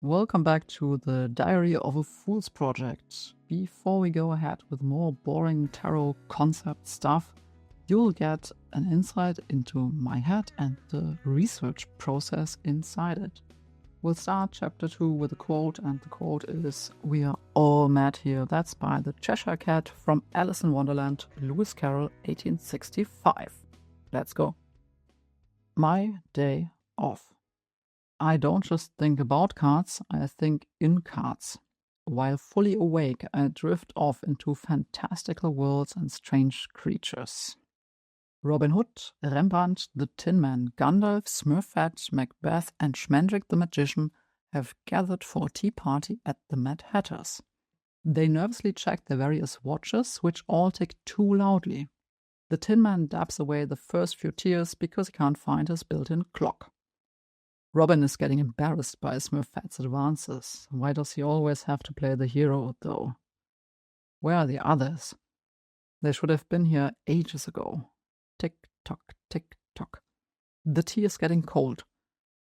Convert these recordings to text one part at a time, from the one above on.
Welcome back to the Diary of a Fool's Project. Before we go ahead with more boring tarot concept stuff, you'll get an insight into my head and the research process inside it. We'll start chapter 2 with a quote, and the quote is, "We are all mad here." That's by the Cheshire Cat from Alice in Wonderland, Lewis Carroll, 1865. Let's go. My day off. I don't just think about cards, I think in cards. While fully awake, I drift off into fantastical worlds and strange creatures. Robin Hood, Rembrandt, the Tin Man, Gandalf, Smurfette, Macbeth, and Schmendrick the Magician have gathered for a tea party at the Mad Hatter's. They nervously check their various watches, which all tick too loudly. The Tin Man dabs away the first few tears because he can't find his built-in clock. Robin is getting embarrassed by Smurfette's advances. Why does he always have to play the hero, though? Where are the others? They should have been here ages ago. Tick-tock, tick-tock. The tea is getting cold.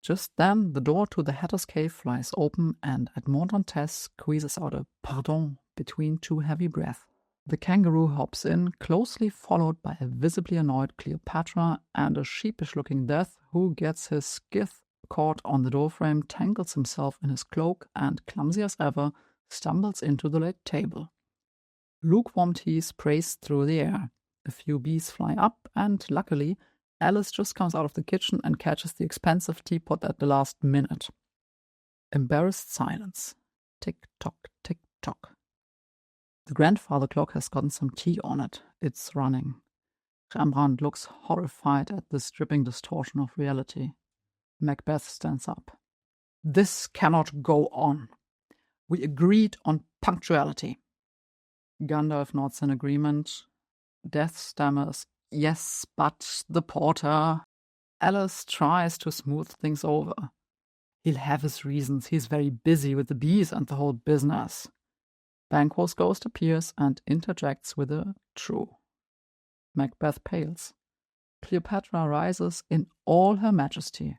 Just then, the door to the Hatter's cave flies open, and Edmond Dantes squeezes out a pardon between two heavy breaths. The kangaroo hops in, closely followed by a visibly annoyed Cleopatra and a sheepish-looking Death who gets his skiff caught on the doorframe, tangles himself in his cloak, and, clumsy as ever, stumbles into the late table. Lukewarm tea sprays through the air. A few bees fly up, and luckily, Alice just comes out of the kitchen and catches the expensive teapot at the last minute. Embarrassed silence. Tick-tock, tick-tock. The grandfather clock has gotten some tea on it. It's running. Rembrandt looks horrified at this dripping distortion of reality. Macbeth stands up. "This cannot go on. We agreed on punctuality." Gandalf nods in agreement. Death stammers, "Yes, but the porter." Alice tries to smooth things over. "He'll have his reasons. He's very busy with the bees and the whole business." Banquo's ghost appears and interjects with a "true." Macbeth pales. Cleopatra rises in all her majesty.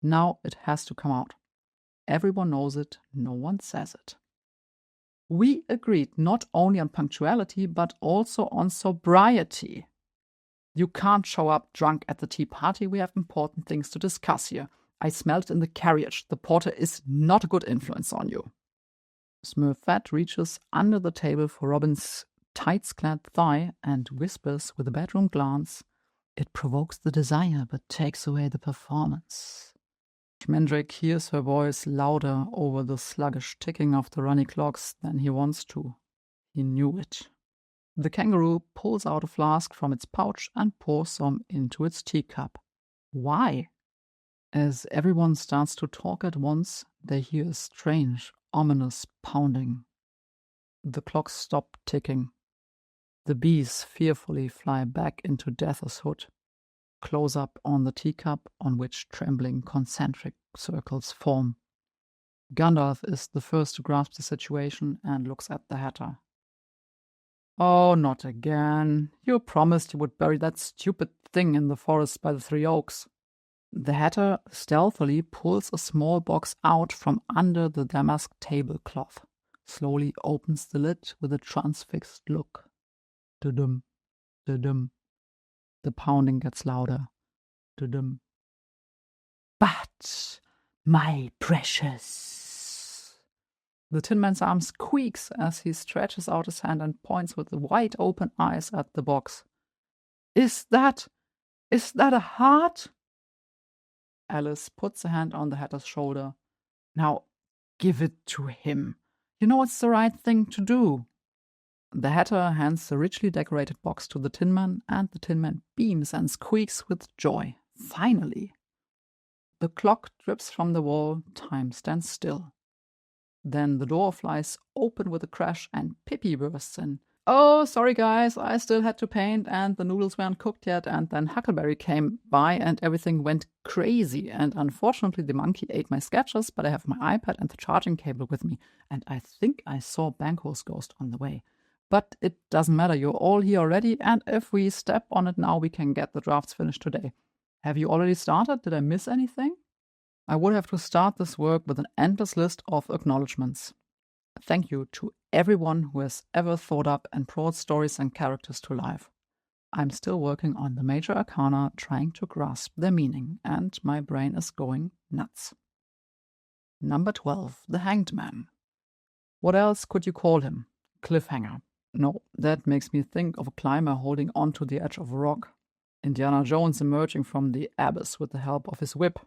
Now it has to come out. Everyone knows it, no one says it. "We agreed not only on punctuality, but also on sobriety. You can't show up drunk at the tea party. We have important things to discuss here. I smelled it in the carriage. The porter is not a good influence on you." Smurfette reaches under the table for Robin's tights-clad thigh and whispers with a bedroom glance, "It provokes the desire, but takes away the performance." Schmendrick hears her voice louder over the sluggish ticking of the runny clocks than he wants to. He knew it. The kangaroo pulls out a flask from its pouch and pours some into its teacup. Why? As everyone starts to talk at once, they hear a strange, ominous pounding. The clocks stop ticking. The bees fearfully fly back into Death's hood. Close up on the teacup on which trembling concentric circles form. Gandalf is the first to grasp the situation and looks at the Hatter. "Oh, not again. You promised you would bury that stupid thing in the forest by the Three Oaks." The Hatter stealthily pulls a small box out from under the damask tablecloth, slowly opens the lid with a transfixed look. "Dum, dum." The pounding gets louder. Dum. "But, my precious." The Tin Man's arm squeaks as he stretches out his hand and points with wide open eyes at the box. Is that a heart?" Alice puts a hand on the Hatter's shoulder. "Now, give it to him. You know it's the right thing to do." The Hatter hands the richly decorated box to the Tin Man, and the Tin Man beams and squeaks with joy. Finally. The clock drips from the wall, time stands still. Then the door flies open with a crash and Pippi bursts in. "Oh, sorry guys, I still had to paint and the noodles weren't cooked yet, and then Huckleberry came by and everything went crazy, and unfortunately the monkey ate my sketches, but I have my iPad and the charging cable with me, and I think I saw Banquo's ghost on the way. But it doesn't matter, you're all here already, and if we step on it now, we can get the drafts finished today. Have you already started? Did I miss anything?" I would have to start this work with an endless list of acknowledgements. Thank you to everyone who has ever thought up and brought stories and characters to life. I'm still working on the Major Arcana, trying to grasp their meaning, and my brain is going nuts. Number 12, the Hanged Man. What else could you call him? Cliffhanger. No, that makes me think of a climber holding onto the edge of a rock. Indiana Jones emerging from the abyss with the help of his whip.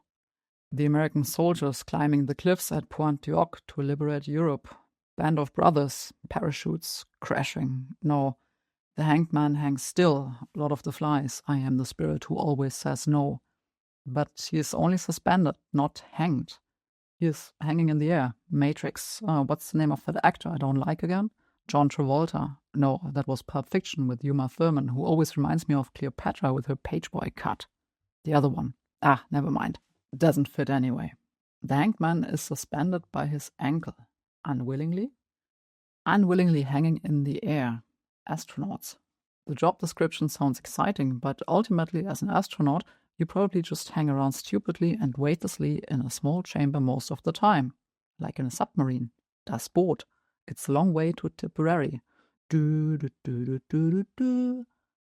The American soldiers climbing the cliffs at Pointe du Hoc to liberate Europe. Band of brothers, parachutes, crashing. No, the hanged man hangs still, Lord of the Flies. I am the spirit who always says no. But he is only suspended, not hanged. He is hanging in the air. Matrix. What's the name of that actor I don't like again? John Travolta. No, that was Pulp Fiction with Uma Thurman, who always reminds me of Cleopatra with her pageboy cut. The other one. Never mind. It doesn't fit anyway. The hanged man is suspended by his ankle. Unwillingly? Unwillingly hanging in the air. Astronauts. The job description sounds exciting, but ultimately, as an astronaut, you probably just hang around stupidly and weightlessly in a small chamber most of the time. Like in a submarine. Das Boot. It's a long way to Tipperary. Do, do, do, do, do, do, do.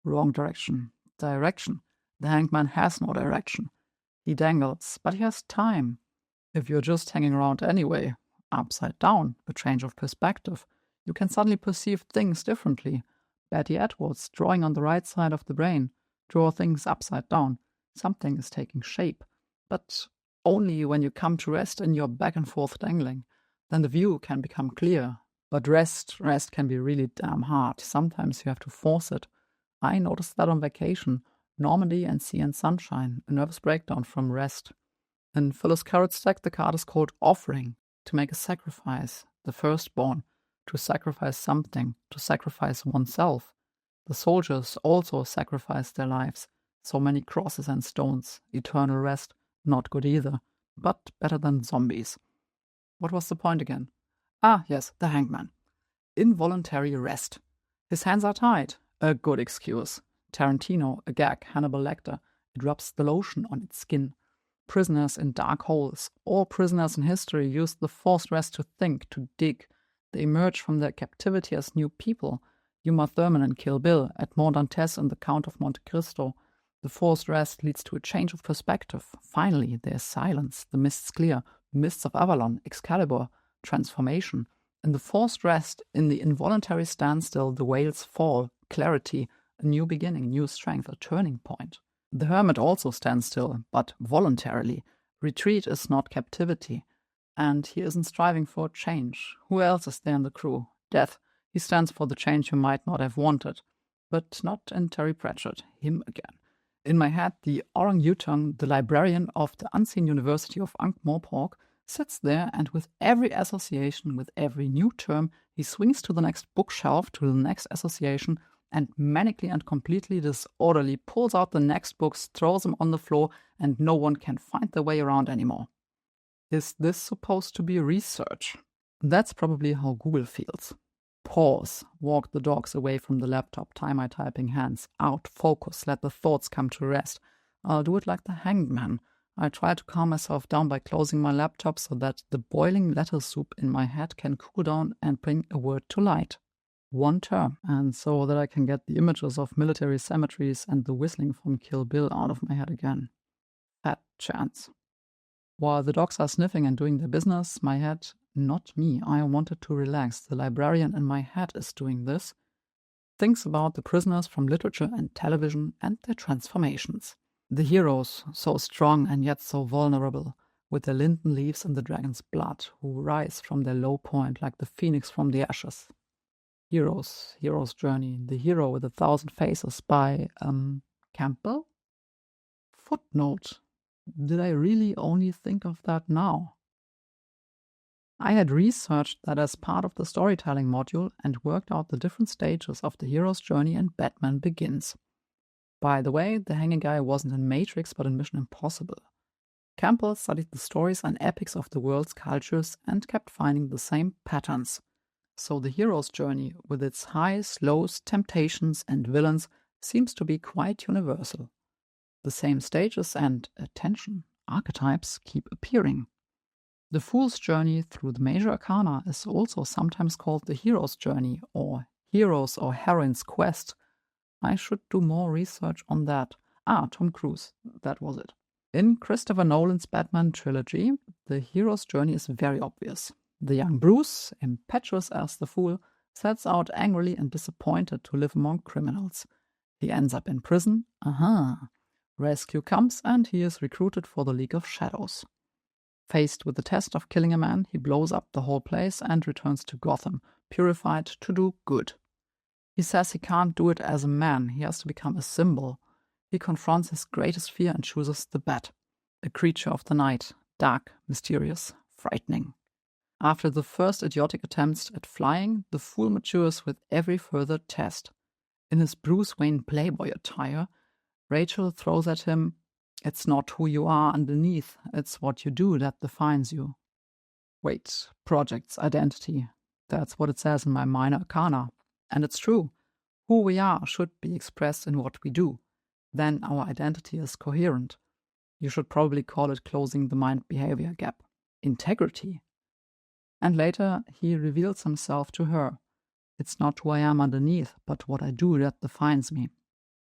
Wrong direction. Direction. The hanged man has no direction. He dangles, but he has time. If you're just hanging around anyway, upside down, a change of perspective, you can suddenly perceive things differently. Betty Edwards, drawing on the right side of the brain, draw things upside down. Something is taking shape, but only when you come to rest in your back and forth dangling. Then the view can become clear. But rest can be really damn hard. Sometimes you have to force it. I noticed that on vacation. Normandy and sea and sunshine, a nervous breakdown from rest. In Phyllis Carrot's deck, the card is called Offering, to make a sacrifice, the firstborn, to sacrifice something, to sacrifice oneself. The soldiers also sacrificed their lives. So many crosses and stones, eternal rest, not good either, but better than zombies. What was the point again? Yes, the hangman. Involuntary rest. His hands are tied. A good excuse. Tarantino, a gag. Hannibal Lecter. It rubs the lotion on its skin. Prisoners in dark holes. All prisoners in history use the forced rest to think, to dig. They emerge from their captivity as new people. Uma Thurman in Kill Bill, Edmond Dantes in The Count of Monte Cristo. The forced rest leads to a change of perspective. Finally, there is silence. The mists clear. Mists of Avalon, Excalibur, transformation. In the forced rest, in the involuntary standstill, the whales fall. Clarity, a new beginning, new strength, a turning point. The hermit also stands still, but voluntarily. Retreat is not captivity. And he isn't striving for change. Who else is there in the crew? Death. He stands for the change you might not have wanted. But not in Terry Pratchett. Him again. In my head, the orangutan, the librarian of the Unseen University of Ankh-Morpork, sits there, and with every association, with every new term, he swings to the next bookshelf, to the next association, and manically and completely disorderly pulls out the next books, throws them on the floor, and no one can find their way around anymore. Is this supposed to be research? That's probably how Google feels. Pause, walk the dogs away from the laptop, tie my typing hands, out, focus, let the thoughts come to rest. I'll do it like the hanged man. I try to calm myself down by closing my laptop so that the boiling letter soup in my head can cool down and bring a word to light. One term, and so that I can get the images of military cemeteries and the whistling from Kill Bill out of my head again. Fat chance. While the dogs are sniffing and doing their business, my head, not me, I wanted to relax. The librarian in my head is doing this. Thinks about the prisoners from literature and television and their transformations. The heroes, so strong and yet so vulnerable, with their linden leaves and the dragon's blood, who rise from their low point like the phoenix from the ashes. Hero's Journey, The Hero with 1,000 Faces by, Campbell? Footnote. Did I really only think of that now? I had researched that as part of the storytelling module and worked out the different stages of the hero's journey in Batman Begins. By the way, the hanging guy wasn't in Matrix but in Mission Impossible. Campbell studied the stories and epics of the world's cultures and kept finding the same patterns. So the hero's journey, with its highs, lows, temptations and villains, seems to be quite universal. The same stages and, attention, archetypes keep appearing. The Fool's Journey through the Major Arcana is also sometimes called the Hero's Journey or Hero's or Heroine's Quest. I should do more research on that. Tom Cruise, that was it. In Christopher Nolan's Batman trilogy, the hero's journey is very obvious. The young Bruce, impetuous as the Fool, sets out angrily and disappointed to live among criminals. He ends up in prison. Rescue comes and he is recruited for the League of Shadows. Faced with the test of killing a man, he blows up the whole place and returns to Gotham, purified to do good. He says he can't do it as a man, he has to become a symbol. He confronts his greatest fear and chooses the bat, a creature of the night, dark, mysterious, frightening. After the first idiotic attempts at flying, the Fool matures with every further test. In his Bruce Wayne Playboy attire, Rachel throws at him, "It's not who you are underneath, it's what you do that defines you." Wait, project's identity. That's what it says in my Minor Arcana. And it's true. Who we are should be expressed in what we do. Then our identity is coherent. You should probably call it closing the mind-behavior gap. Integrity. And later, he reveals himself to her. It's not who I am underneath, but what I do that defines me.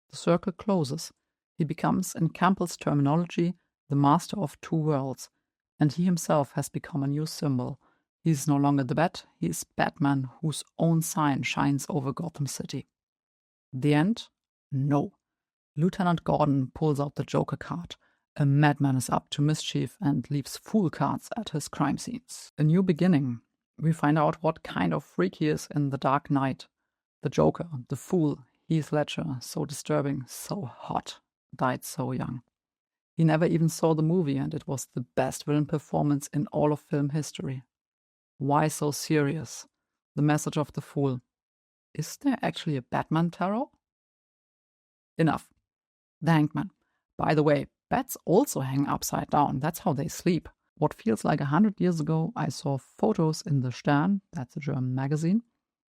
The circle closes. He becomes, in Campbell's terminology, the master of two worlds, and he himself has become a new symbol. He is no longer the Bat, he is Batman, whose own sign shines over Gotham City. The end? No. Lieutenant Gordon pulls out the Joker card. A madman is up to mischief and leaves fool cards at his crime scenes. A new beginning. We find out what kind of freak he is in The Dark Knight. The Joker, the Fool, Heath Ledger, so disturbing, so hot, died so young. He never even saw the movie and it was the best villain performance in all of film history. Why so serious? The message of the Fool. Is there actually a Batman tarot? Enough. The Hangman. By the way, bats also hang upside down. That's how they sleep. What feels like 100 years ago, I saw photos in the Stern, that's a German magazine,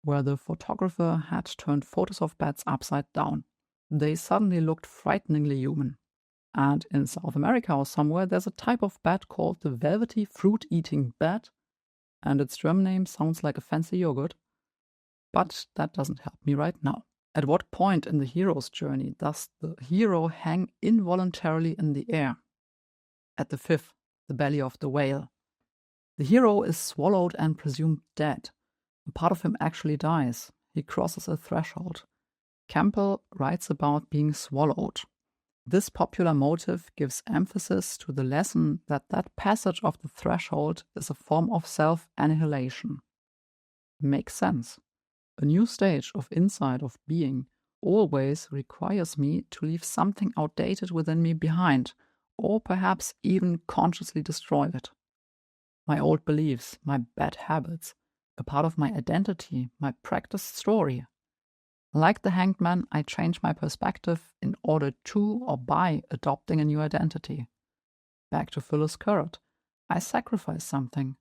where the photographer had turned photos of bats upside down. They suddenly looked frighteningly human. And in South America or somewhere, there's a type of bat called the velvety fruit-eating bat, and its German name sounds like a fancy yogurt. But that doesn't help me right now. At what point in the hero's journey does the hero hang involuntarily in the air? At the 5th, the belly of the whale. The hero is swallowed and presumed dead. A part of him actually dies. He crosses a threshold. Campbell writes about being swallowed. This popular motive gives emphasis to the lesson that passage of the threshold is a form of self-annihilation. Makes sense. A new stage of insight of being always requires me to leave something outdated within me behind, or perhaps even consciously destroy it. My old beliefs, my bad habits, a part of my identity, my practiced story. Like the Hanged Man, I change my perspective in order to or by adopting a new identity. Back to Phyllis Currott. I sacrifice something.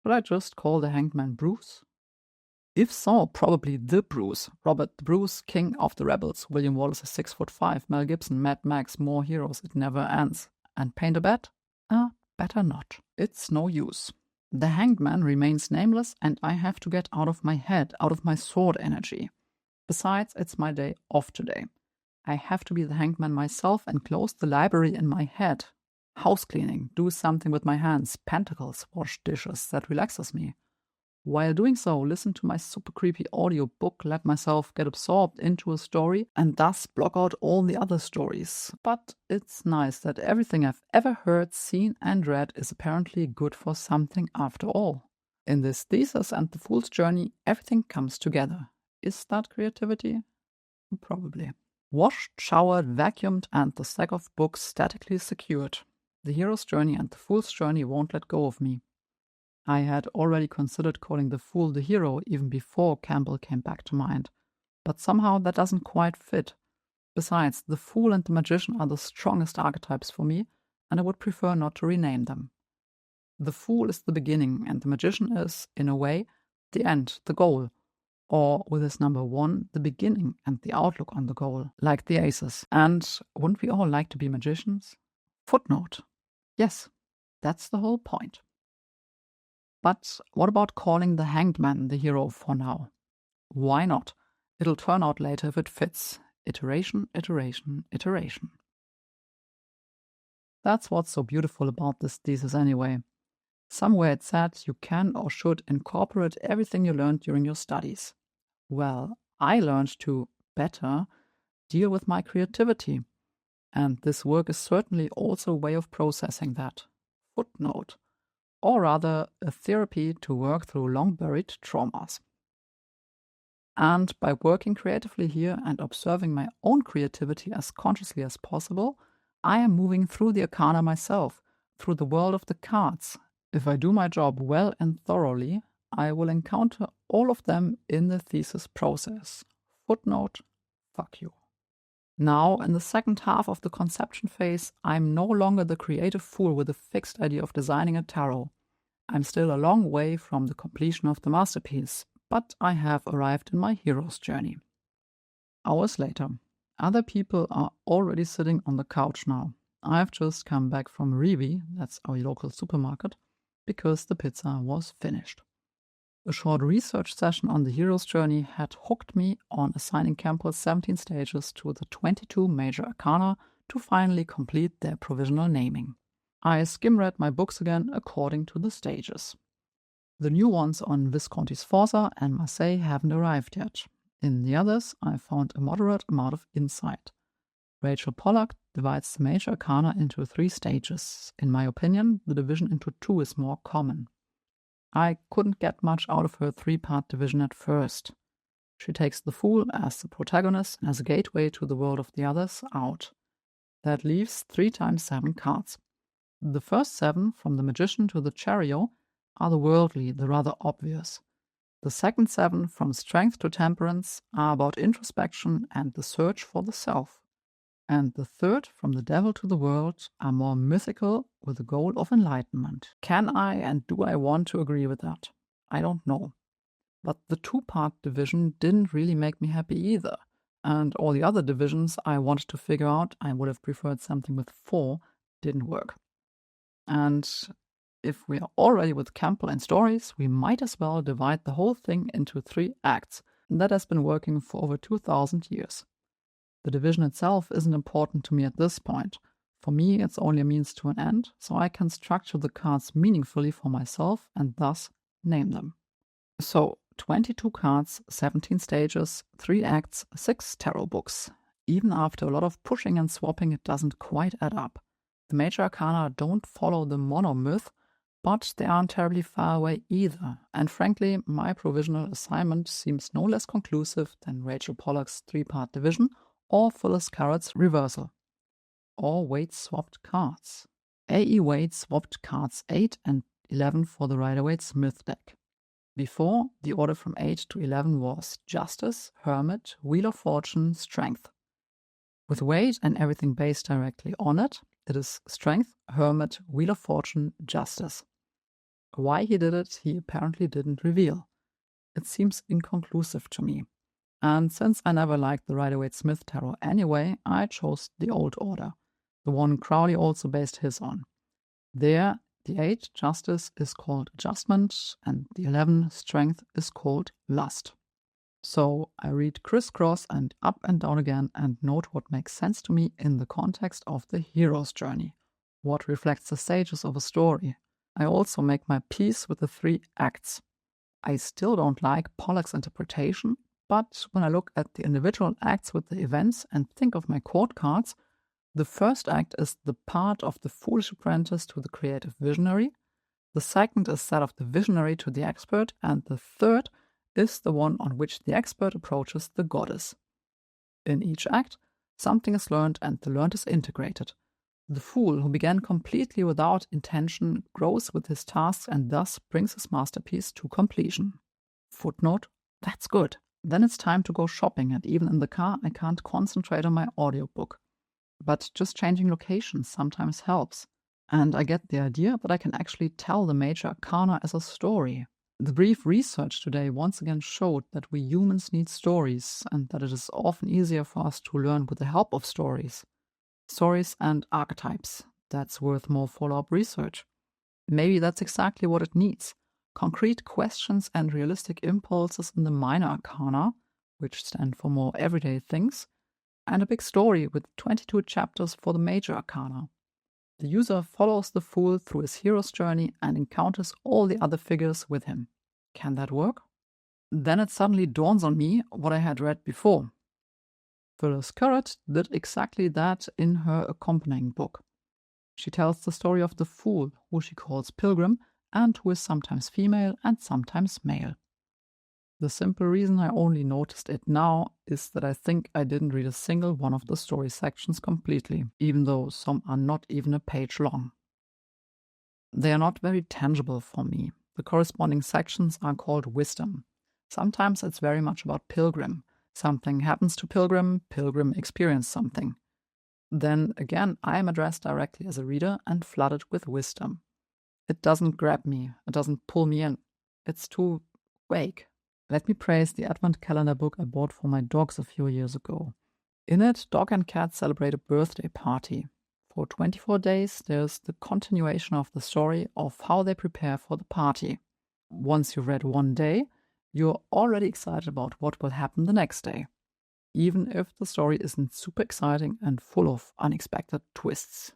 Should I just call the Hanged Man Bruce? If so, probably the Bruce. Robert the Bruce, King of the Rebels. William Wallace is 6'5". Mel Gibson, Mad Max, more heroes, it never ends. And paint a bat? Better not. It's no use. The Hanged Man remains nameless and I have to get out of my head, out of my sword energy. Besides, it's my day off today. I have to be the Hanged Man myself and close the library in my head. House cleaning, do something with my hands, pentacles, wash dishes, that relaxes me. While doing so, listen to my super creepy audio book, let myself get absorbed into a story and thus block out all the other stories. But it's nice that everything I've ever heard, seen and read is apparently good for something after all. In this thesis and the Fool's Journey, everything comes together. Is that creativity? Probably. Washed, showered, vacuumed and the stack of books statically secured. The hero's journey and the Fool's Journey won't let go of me. I had already considered calling the Fool the hero even before Campbell came back to mind, but somehow that doesn't quite fit. Besides, the Fool and the Magician are the strongest archetypes for me, and I would prefer not to rename them. The Fool is the beginning, and the Magician is, in a way, the end, the goal, or with his number 1, the beginning and the outlook on the goal, like the Aces. And wouldn't we all like to be magicians? Footnote. Yes, that's the whole point. But what about calling the Hanged Man the hero for now? Why not? It'll turn out later if it fits. Iteration, iteration, iteration. That's what's so beautiful about this thesis anyway. Somewhere it said you can or should incorporate everything you learned during your studies. Well, I learned to better deal with my creativity. And this work is certainly also a way of processing that. Footnote. Or rather, a therapy to work through long buried traumas. And by working creatively here and observing my own creativity as consciously as possible, I am moving through the arcana myself, through the world of the cards. If I do my job well and thoroughly, I will encounter all of them in the thesis process. Footnote, fuck you. Now, in the second half of the conception phase, I'm no longer the creative fool with a fixed idea of designing a tarot. I'm still a long way from the completion of the masterpiece, but I have arrived in my hero's journey. Hours later, other people are already sitting on the couch now. I've just come back from Revi, that's our local supermarket, because the pizza was finished. A short research session on the hero's journey had hooked me on assigning Campbell's 17 stages to the 22 Major Arcana to finally complete their provisional naming. I skim-read my books again according to the stages. The new ones on Visconti Sforza and Marseille haven't arrived yet. In the others, I found a moderate amount of insight. Rachel Pollack divides the Major Arcana into 3 stages. In my opinion, the division into 2 is more common. I couldn't get much out of her 3-part division at first. She takes the Fool as the protagonist and as a gateway to the world of the others out. That leaves 3 times 7 cards. The first 7, from the Magician to the Chariot, are the worldly, the rather obvious. The second 7, from Strength to Temperance, are about introspection and the search for the self. And the third, from the Devil to the World, are more mythical with the goal of enlightenment. Can I and do I want to agree with that? I don't know. But the 2-part division didn't really make me happy either. And all the other divisions I wanted to figure out, I would have preferred something with 4, didn't work. And if we are already with Campbell and stories, we might as well divide the whole thing into 3 acts. That has been working for over 2,000 years. The division itself isn't important to me at this point. For me, it's only a means to an end, so I can structure the cards meaningfully for myself and thus name them. So, 22 cards, 17 stages, 3 acts, 6 tarot books. Even after a lot of pushing and swapping, it doesn't quite add up. The Major Arcana don't follow the Monomyth, but they aren't terribly far away either. And frankly, my provisional assignment seems no less conclusive than Rachel Pollack's 3-part division or Phyllis Carrott's reversal. Or Wade swapped cards. A.E. Wade swapped cards 8 and 11 for the Rider-Waite-Smith deck. Before, the order from 8 to 11 was Justice, Hermit, Wheel of Fortune, Strength. With Wade and everything based directly on it, it is Strength, Hermit, Wheel of Fortune, Justice. Why he did it, he apparently didn't reveal. It seems inconclusive to me. And since I never liked the Rider-Waite-Smith tarot anyway, I chose the old order, the one Crowley also based his on. There, the 8, Justice, is called Adjustment, and the 11, Strength, is called Lust. So I read crisscross and up and down again and note what makes sense to me in the context of the hero's journey, what reflects the stages of a story. I also make my peace with the 3 acts. I still don't like Pollack's interpretation, but when I look at the individual acts with the events and think of my court cards, the first act is the part of the foolish apprentice to the creative visionary, the second is that of the visionary to the expert, and the third is the one on which the expert approaches the goddess. In each act, something is learned and the learned is integrated. The fool, who began completely without intention, grows with his tasks and thus brings his masterpiece to completion. Footnote, that's good. Then it's time to go shopping, and even in the car I can't concentrate on my audiobook. But just changing locations sometimes helps. And I get the idea that I can actually tell the Major Arcana as a story. The brief research today once again showed that we humans need stories, and that it is often easier for us to learn with the help of stories. Stories and archetypes. That's worth more follow-up research. Maybe that's exactly what it needs. Concrete questions and realistic impulses in the Minor Arcana, which stand for more everyday things, and a big story with 22 chapters for the Major Arcana. The user follows the Fool through his hero's journey and encounters all the other figures with him. Can that work? Then it suddenly dawns on me what I had read before. Phyllis Currett did exactly that in her accompanying book. She tells the story of the Fool, who she calls Pilgrim, and who is sometimes female and sometimes male. The simple reason I only noticed it now is that I think I didn't read a single one of the story sections completely, even though some are not even a page long. They are not very tangible for me. The corresponding sections are called wisdom. Sometimes it's very much about Pilgrim. Something happens to Pilgrim, Pilgrim experiences something. Then again, I am addressed directly as a reader and flooded with wisdom. It doesn't grab me, it doesn't pull me in. It's too vague. Let me praise the Advent calendar book I bought for my dogs a few years ago. In it, dog and cat celebrate a birthday party. For 24 days, there's the continuation of the story of how they prepare for the party. Once you've read one day, you're already excited about what will happen the next day, even if the story isn't super exciting and full of unexpected twists.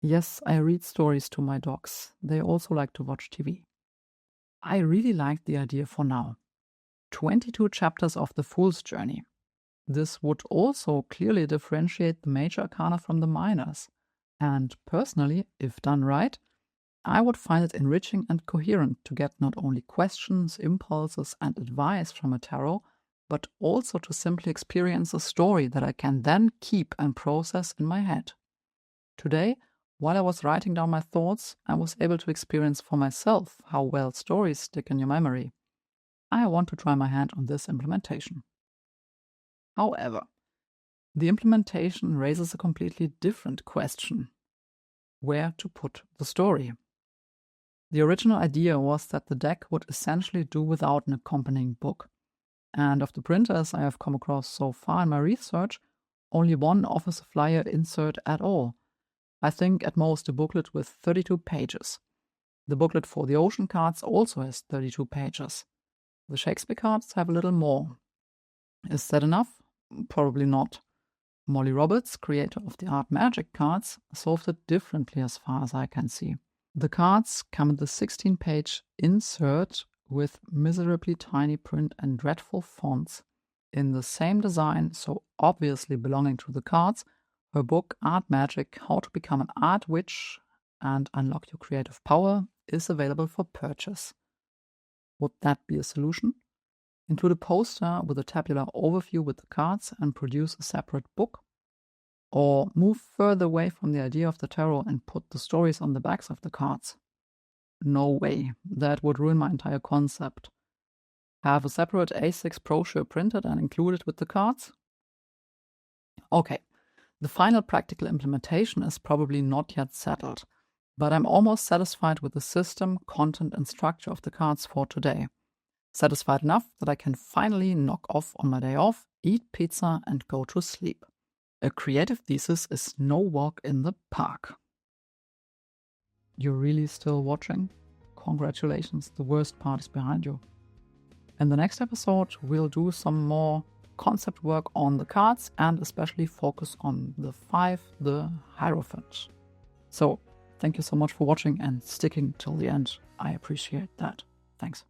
Yes, I read stories to my dogs. They also like to watch TV. I really like the idea for now. 22 chapters of the Fool's Journey. This would also clearly differentiate the Major Arcana from the Minors. And personally, if done right, I would find it enriching and coherent to get not only questions, impulses, and advice from a tarot, but also to simply experience a story that I can then keep and process in my head. Today, while I was writing down my thoughts, I was able to experience for myself how well stories stick in your memory. I want to try my hand on this implementation. However, the implementation raises a completely different question: where to put the story? The original idea was that the deck would essentially do without an accompanying book. And of the printers I have come across so far in my research, only one offers a flyer insert at all. I think at most a booklet with 32 pages. The booklet for the Ocean cards also has 32 pages. The Shakespeare cards have a little more. Is that enough? Probably not. Molly Roberts, creator of the Art Magic cards, solved it differently as far as I can see. The cards come in the 16-page insert with miserably tiny print and dreadful fonts. In the same design, so obviously belonging to the cards, her book Art Magic, How to Become an Art Witch and Unlock Your Creative Power is available for purchase. Would that be a solution? Include a poster with a tabular overview with the cards and produce a separate book? Or move further away from the idea of the tarot and put the stories on the backs of the cards? No way, that would ruin my entire concept. Have a separate A6 brochure printed and included with the cards? Okay, the final practical implementation is probably not yet settled, but I'm almost satisfied with the system, content and structure of the cards for today. Satisfied enough that I can finally knock off on my day off, eat pizza and go to sleep. A creative thesis is no walk in the park. You're really still watching? Congratulations, the worst part is behind you. In the next episode, we'll do some more concept work on the cards and especially focus on the 5, the Hierophant. So, thank you so much for watching and sticking till the end. I appreciate that. Thanks.